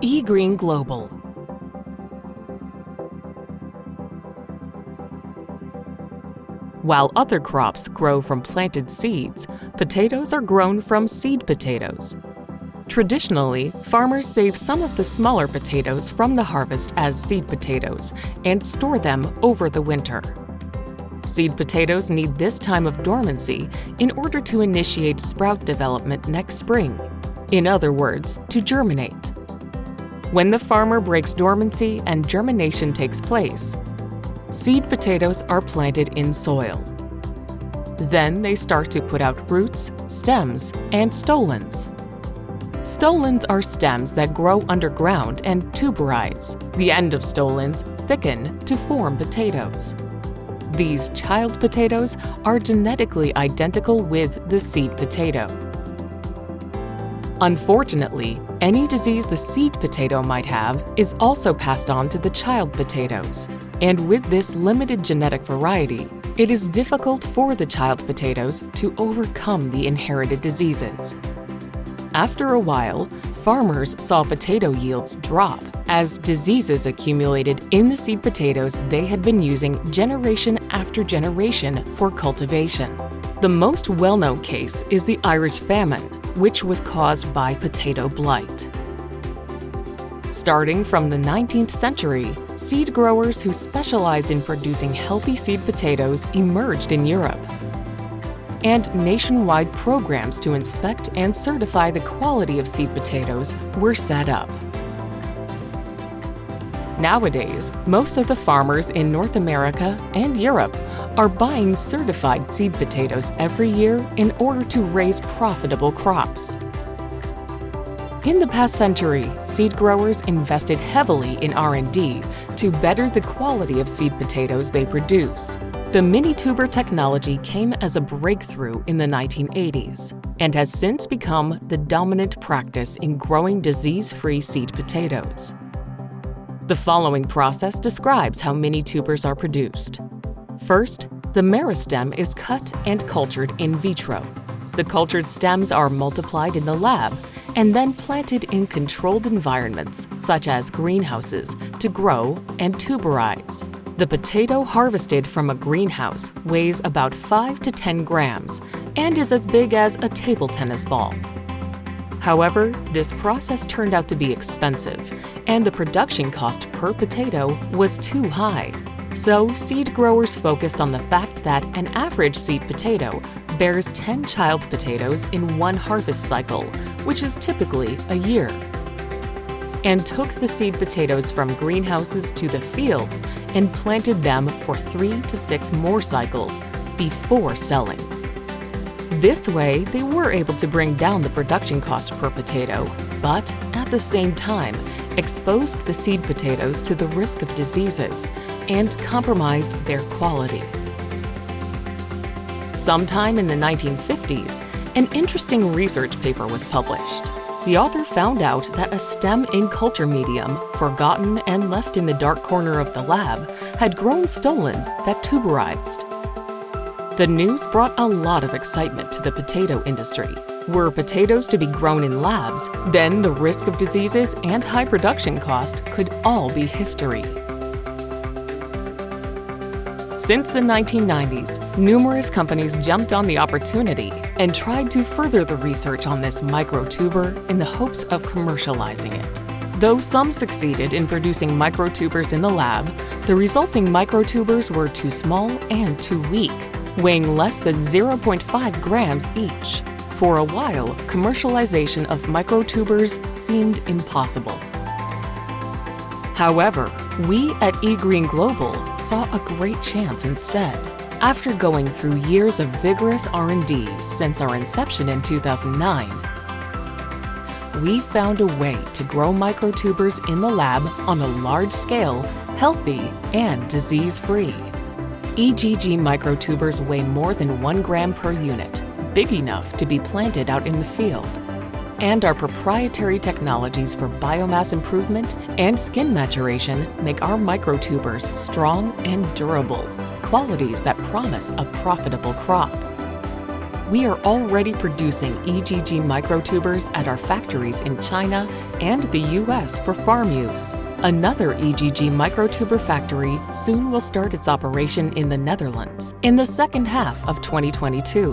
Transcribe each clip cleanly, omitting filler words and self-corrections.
eGreen Global. While other crops grow from planted seeds, potatoes are grown from seed potatoes. Traditionally, farmers save some of the smaller potatoes from the harvest as seed potatoes and store them over the winter. Seed potatoes need this time of dormancy in order to initiate sprout development next spring. In other words, to germinate. When the farmer breaks dormancy and germination takes place, seed potatoes are planted in soil. Then they start to put out roots, stems, and stolons. Stolons are stems that grow underground and tuberize. The end of stolons thicken to form potatoes. These child potatoes are genetically identical with the seed potato. Unfortunately, any disease the seed potato might have is also passed on to the child potatoes. And with this limited genetic variety, it is difficult for the child potatoes to overcome the inherited diseases. After a while, farmers saw potato yields drop as diseases accumulated in the seed potatoes they had been using generation after generation for cultivation. The most well-known case is the Irish famine, which was caused by potato blight. Starting from the 19th century, seed growers who specialized in producing healthy seed potatoes emerged in Europe. And nationwide programs to inspect and certify the quality of seed potatoes were set up. Nowadays, most of the farmers in North America and Europe are buying certified seed potatoes every year in order to raise profitable crops. In the past century, seed growers invested heavily in R&D to better the quality of seed potatoes they produce. The mini-tuber technology came as a breakthrough in the 1980s and has since become the dominant practice in growing disease-free seed potatoes. The following process describes how mini-tubers are produced. First, the meristem is cut and cultured in vitro. The cultured stems are multiplied in the lab and then planted in controlled environments, such as greenhouses, to grow and tuberize. The potato harvested from a greenhouse weighs about 5 to 10 grams and is as big as a table tennis ball. However, this process turned out to be expensive, and the production cost per potato was too high. So, seed growers focused on the fact that an average seed potato bears 10 child potatoes in one harvest cycle, which is typically a year, and took the seed potatoes from greenhouses to the field and planted them for 3 to 6 more cycles before selling. This way, they were able to bring down the production cost per potato, but at the same time, exposed the seed potatoes to the risk of diseases and compromised their quality. Sometime in the 1950s, an interesting research paper was published. The author found out that a stem in culture medium, forgotten and left in the dark corner of the lab, had grown stolons that tuberized. The news brought a lot of excitement to the potato industry. Were potatoes to be grown in labs, then the risk of diseases and high production cost could all be history. Since the 1990s, numerous companies jumped on the opportunity and tried to further the research on this microtuber in the hopes of commercializing it. Though some succeeded in producing microtubers in the lab, the resulting microtubers were too small and too weak, weighing less than 0.5 grams each. For a while, commercialization of microtubers seemed impossible. However, we at eGreen Global saw a great chance instead. After going through years of vigorous R&D since our inception in 2009, we found a way to grow microtubers in the lab on a large scale, healthy, and disease-free. EGG microtubers weigh more than 1 gram per unit, big enough to be planted out in the field. And our proprietary technologies for biomass improvement and skin maturation make our microtubers strong and durable, qualities that promise a profitable crop. We are already producing EGG microtubers at our factories in China and the US for farm use. Another EGG microtuber factory soon will start its operation in the Netherlands in the second half of 2022.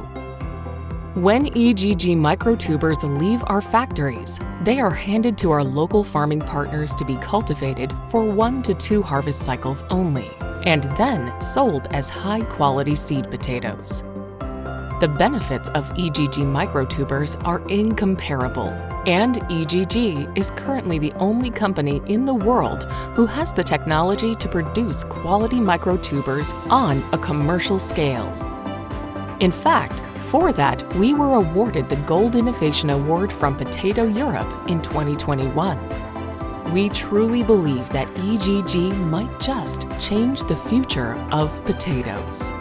When EGG microtubers leave our factories, they are handed to our local farming partners to be cultivated for 1 to 2 harvest cycles only, and then sold as high-quality seed potatoes. The benefits of EGG microtubers are incomparable, and EGG is currently the only company in the world who has the technology to produce quality microtubers on a commercial scale. In fact, for that, we were awarded the Gold Innovation Award from Potato Europe in 2021. We truly believe that EGG might just change the future of potatoes.